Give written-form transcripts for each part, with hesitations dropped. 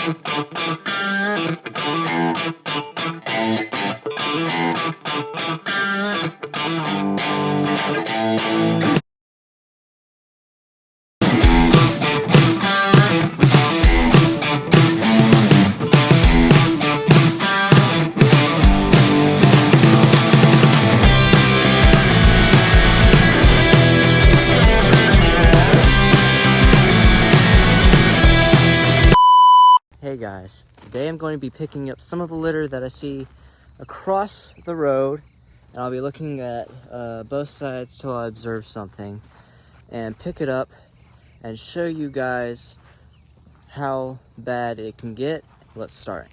Hey guys, today I'm going to be picking up some of the litter that I see across the road, and I'll be looking at both sides till I observe something and pick it up and show you guys how bad it can get. Let's start.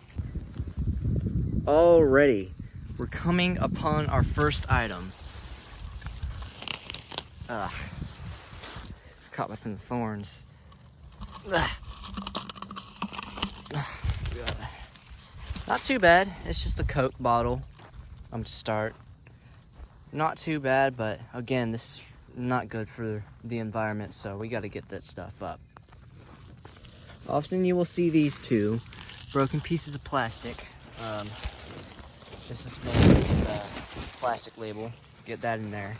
Alrighty, we're coming upon our first item. It's caught within the thorns. Not too bad. It's just a Coke bottle. To start. Not too bad, but again, this is not good for the environment, so we got to get that stuff up. Often you will see these two broken pieces of plastic. This is this plastic label. Get that in there.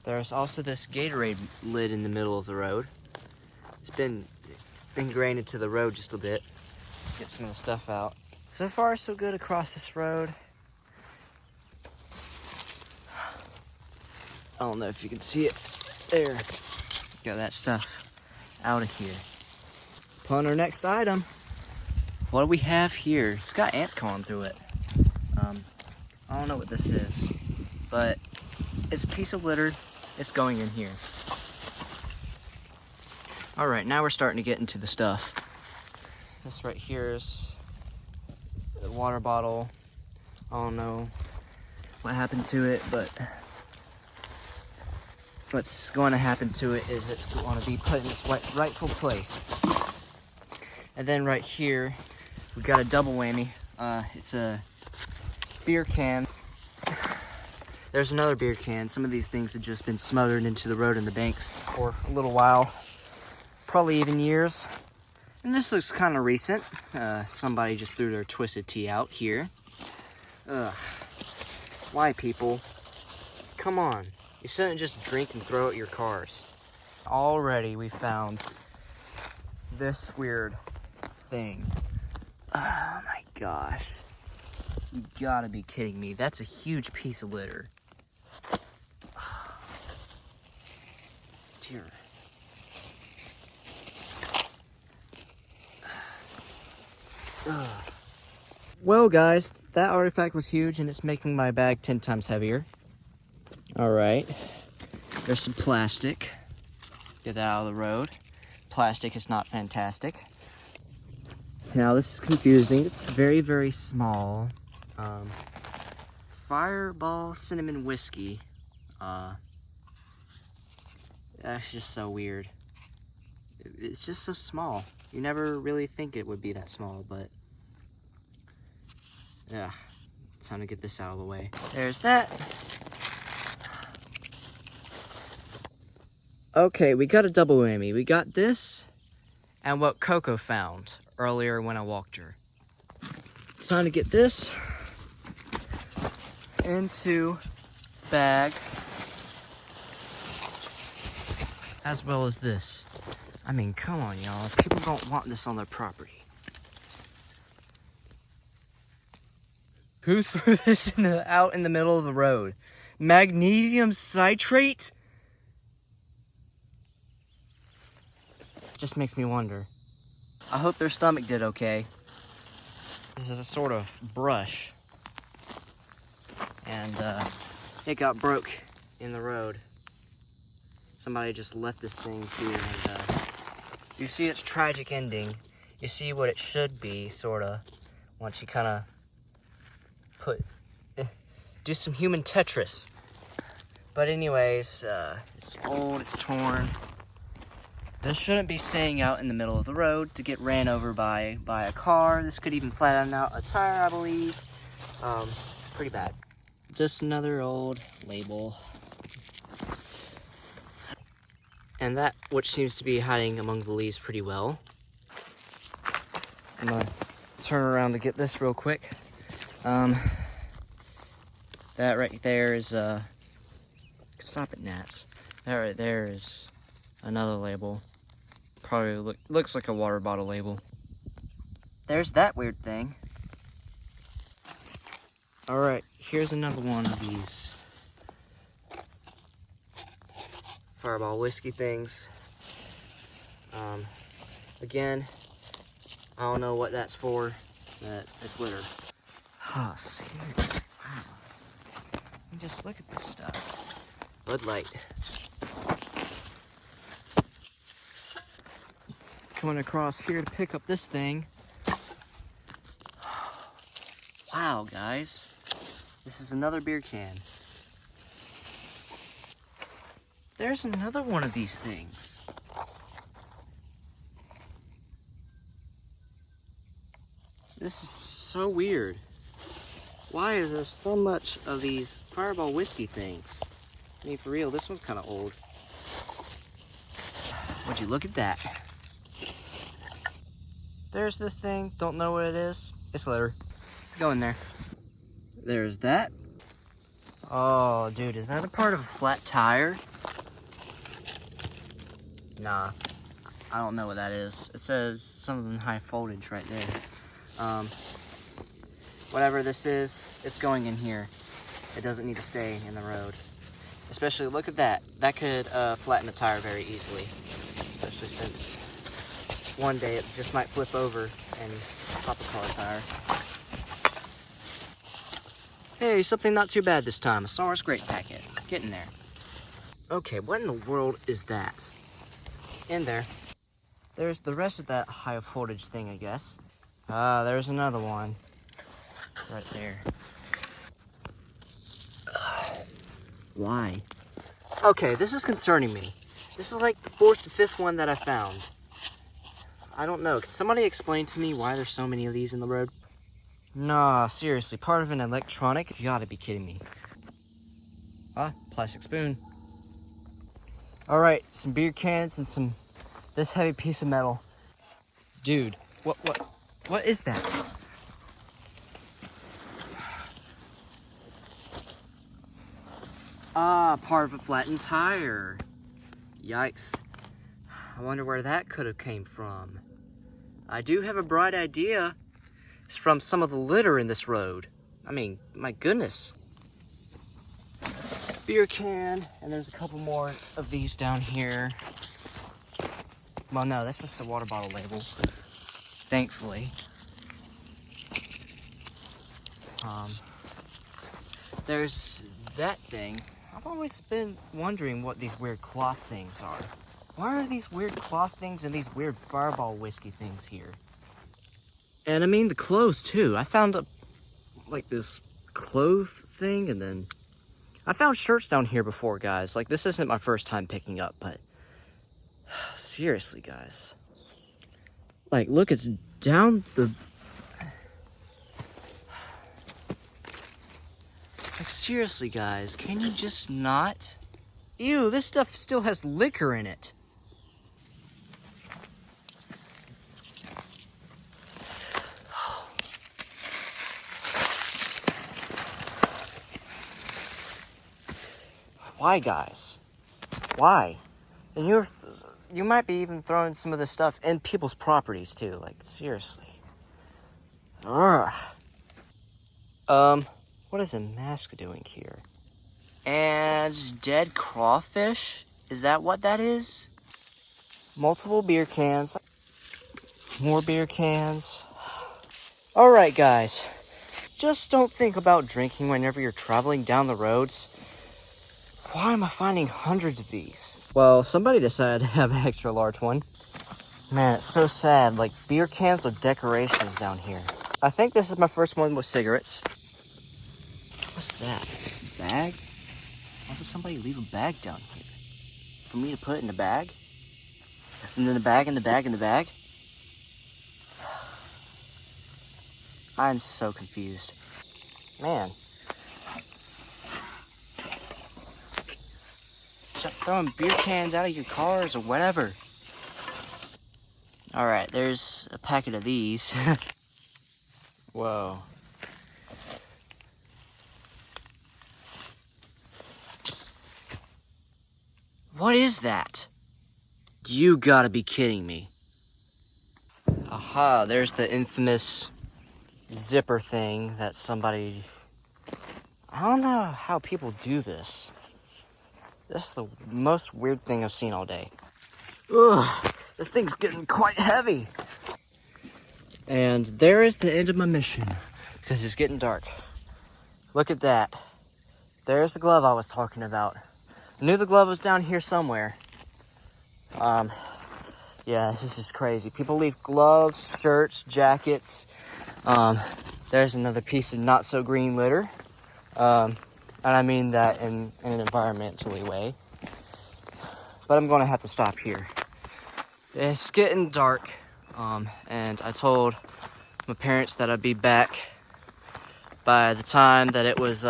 There's also this Gatorade lid in the middle of the road. It's been ingrained into the road just a bit. Get some of the stuff out. So far, so good across this road. I don't know if you can see it. There. Got that stuff out of here. Upon our next item, what do we have here? It's got ants crawling through it. I don't know what this is, but it's a piece of litter. It's going in here. All right, now we're starting to get into the stuff. This right here is the water bottle. I don't know what happened to it, but what's going to happen to it is it's going to be put in its rightful place. And then right here, we've got a double whammy. It's a beer can. There's another beer can. Some of these things have just been smothered into the road and the banks for a little while, probably even years. And this looks kind of recent. Somebody just threw their Twisted Tea out here. Why, people? Come on. You shouldn't just drink and throw out your cars. Already we found this weird thing. Oh my gosh. You gotta be kidding me. That's a huge piece of litter. Dear. Well guys, that artifact was huge and it's making my bag 10 times heavier. Alright, there's some plastic. Get that out of the road. Plastic is not fantastic. Now this is confusing. It's very, very small. Fireball cinnamon whiskey. That's just so weird. It's just so small. You never really think it would be that small, but yeah, time to get this out of the way. There's that. Okay, we got a double whammy. We got this and what Coco found earlier when I walked her. It's time to get this into bag, as well as this. I mean, come on, y'all. People don't want this on their property. Who threw this out in the middle of the road? Magnesium citrate? Just makes me wonder. I hope their stomach did okay. This is a sort of brush. And it got broke in the road. Somebody just left this thing here, and you see its tragic ending. You see what it should be, sorta, once you kinda do some human Tetris. But anyways, it's old, it's torn. This shouldn't be staying out in the middle of the road to get ran over by a car. This could even flatten out a tire, I believe. Pretty bad. Just another old label. And that which seems to be hiding among the leaves pretty well. I'm gonna turn around to get this real quick. That right there is stop it, gnats. That right there is another label. Probably looks like a water bottle label. There's that weird thing. All right, here's another one of these Fireball whiskey things. Again, I don't know what that's for, but it's litter. Oh, seriously, wow. Just look at this stuff. Bud Light. Coming across here to pick up this thing. Wow, guys. This is another beer can. There's another one of these things. This is so weird. Why is there so much of these Fireball whiskey things? I mean, for real, this one's kind of old. Would you look at that? There's this thing. Don't know what it is. It's litter. Go in there. There's that. Oh, dude, is that a part of a flat tire? Nah, I don't know what that is. It says something high voltage right there. Whatever this is, it's going in here. It doesn't need to stay in the road. Especially, look at that. That could flatten the tire very easily. Especially since one day it just might flip over and pop a car tire. Hey, something not too bad this time. A Source Great Packet. Getting there. Okay, what in the world is that? In there. There's the rest of that high voltage thing, I guess. There's another one. Right there. Why? Okay, this is concerning me. This is like the 4th to 5th one that I found. I don't know. Can somebody explain to me why there's so many of these in the road? Nah, seriously. Part of an electronic? You gotta be kidding me. Ah, plastic spoon. Alright, some beer cans and this heavy piece of metal. Dude, what is that? Ah, part of a flattened tire. Yikes. I wonder where that could have came from. I do have a bright idea. It's from some of the litter in this road. I mean, my goodness. Beer can, and there's a couple more of these down here. Well, no, that's just a water bottle label, thankfully. There's that thing. I've always been wondering what these weird cloth things are. Why are these weird cloth things and these weird Fireball whiskey things here? And I mean the clothes too. I found like this clothes thing, and then I found shirts down here before, guys. Like, this isn't my first time picking up, but seriously, guys. Like, look, it's down the... Like, seriously, guys, can you just not? Ew, this stuff still has liquor in it. Why, guys? Why? And you might be even throwing some of this stuff in people's properties too. Like, seriously. Ugh. What is a mask doing here? And dead crawfish? Is that what that is? Multiple beer cans. More beer cans. Alright, guys. Just don't think about drinking whenever you're traveling down the roads. Why am I finding hundreds of these? Well, somebody decided to have an extra large one. Man, it's so sad. Like, beer cans are decorations down here. I think this is my first one with cigarettes. What's that? Bag? Why would somebody leave a bag down here? For me to put in a bag? And then a bag in the bag in the bag? I'm so confused. Man. Stop throwing beer cans out of your cars or whatever. All right, there's a packet of these. Whoa. What is that? You gotta be kidding me. Aha, there's the infamous zipper thing that somebody... I don't know how people do this. This is the most weird thing I've seen all day. Ugh, this thing's getting quite heavy. And there is the end of my mission, because it's getting dark. Look at that. There's the glove I was talking about. I knew the glove was down here somewhere. Yeah, this is just crazy. People leave gloves, shirts, jackets. There's another piece of not so green litter. And I mean that in an environmentally way. But I'm gonna have to stop here. It's getting dark. And I told my parents that I'd be back by the time that it was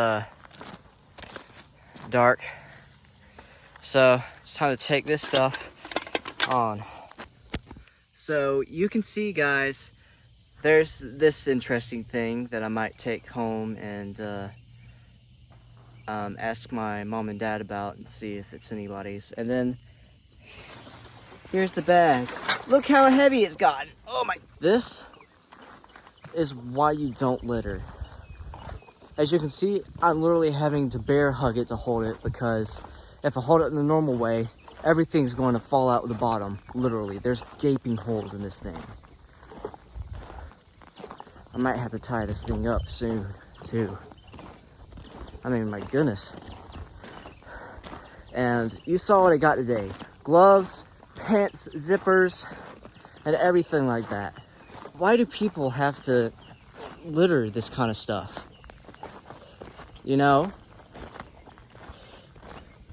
dark. So it's time to take this stuff on. So you can see, guys, there's this interesting thing that I might take home and ask my mom and dad about and see if it's anybody's. And then here's the bag. Look how heavy it's gotten. Oh my. This is why you don't litter. As you can see, I'm literally having to bear hug it to hold it, because if I hold it in the normal way, everything's going to fall out the bottom. Literally, there's gaping holes in this thing. I might have to tie this thing up soon, too. I mean, my goodness. And you saw what I got today. Gloves, pants, zippers, and everything like that. Why do people have to litter this kind of stuff? You know?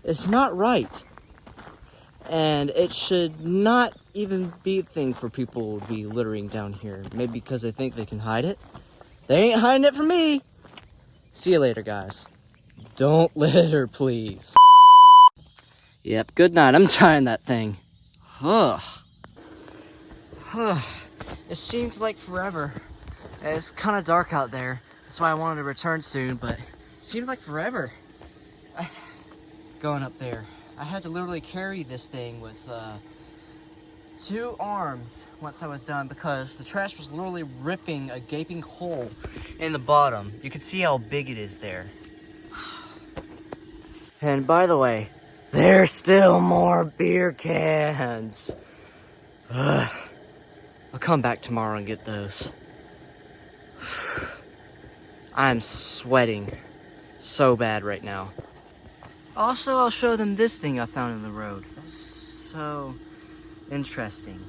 It's not right. And it should not even be a thing for people to be littering down here. Maybe because they think they can hide it. They ain't hiding it from me. See you later, guys. Don't litter, please. Yep, good night. I'm tying that thing. Ugh. It seems like forever. It's kind of dark out there. That's why I wanted to return soon, but it seemed like forever. Going up there. I had to literally carry this thing with 2 arms once I was done, because the trash was literally ripping a gaping hole in the bottom. You can see how big it is there. And by the way, there's still more beer cans. Ugh. I'll come back tomorrow and get those. I'm sweating so bad right now. Also, I'll show them this thing I found in the road. That's so interesting.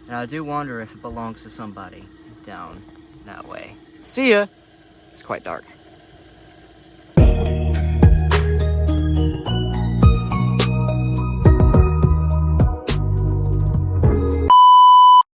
And I do wonder if it belongs to somebody down that way. See ya! It's quite dark.